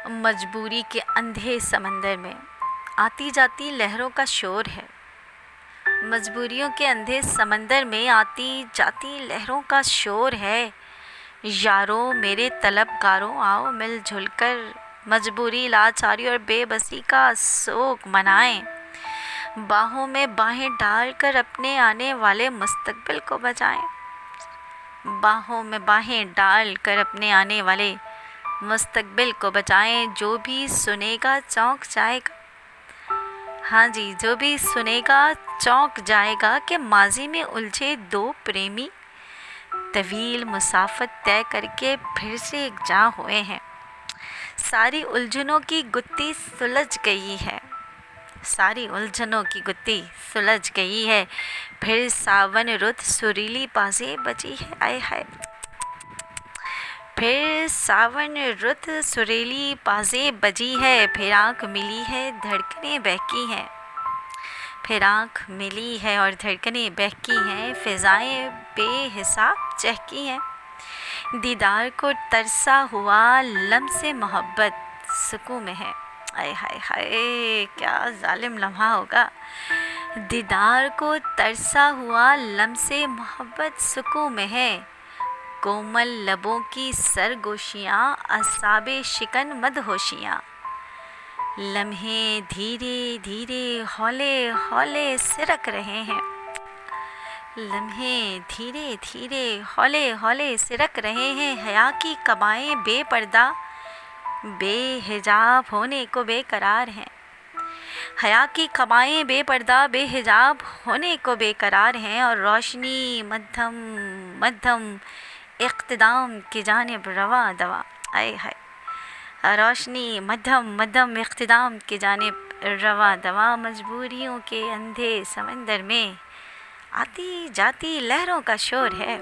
مجبوری کے اندھے سمندر میں آتی جاتی لہروں کا شور ہے. مجبوریوں کے اندھے سمندر میں آتی جاتی لہروں کا شور ہے. یاروں میرے طلبگاروں آؤ مل جل کر مجبوری لاچاری اور بے بسی کا سوگ منائیں. باہوں میں باہیں ڈال کر اپنے آنے والے مستقبل کو بچائیں. باہوں میں باہیں ڈال کر اپنے آنے والے مستقبل کو بچائیں. جو بھی سنے گا چونک جائے گا. ہاں جی، جو بھی سنے گا چونک جائے گا کہ ماضی میں الجھے دو پریمی طویل مسافت طے کر کے پھر سے ایک جاں ہوئے ہیں. ساری الجھنوں کی گتھی سلجھ گئی ہے. ساری الجھنوں کی گتھی سلجھ گئی ہے. پھر ساون رت سریلی بازیں بجی ہے. آئے ہائے. پھر ساون رت سریلی بازیں بجی ہے. پھر آنکھ ملی ہے دھڑکنیں بہکی ہیں. پھر آنکھ ملی ہے اور دھڑکنیں بہکی ہیں. فضائیں بے حساب چہکی ہیں. دیدار کو ترسا ہوا لمس محبت سکوں میں ہے. آئے ہائے ہائے، کیا ظالم لمحہ ہوگا. دیدار کو ترسا ہوا لمس محبت سکوں میں ہے. کومل لبوں کی سرگوشیاں اعصاب شکن مدہوشیاں. لمحے دھیرے دھیرے ہولے ہولے سرک رہے ہیں. لمحے دھیرے دھیرے ہولے ہولے سرک رہے ہیں. حیا کی قبائیں بے پردہ بے حجاب ہونے کو بے قرار ہیں. حیا کی قبائیں بے پردہ بے حجاب ہونے کو بے قرار ہیں. اور روشنی مدھم مدھم اقتدام کی جانب رواں دواں. آئے ہائے. روشنی مدھم مدھم اقتدام کی جانب رواں دواں. مجبوریوں کے اندھے سمندر میں آتی جاتی لہروں کا شور ہے.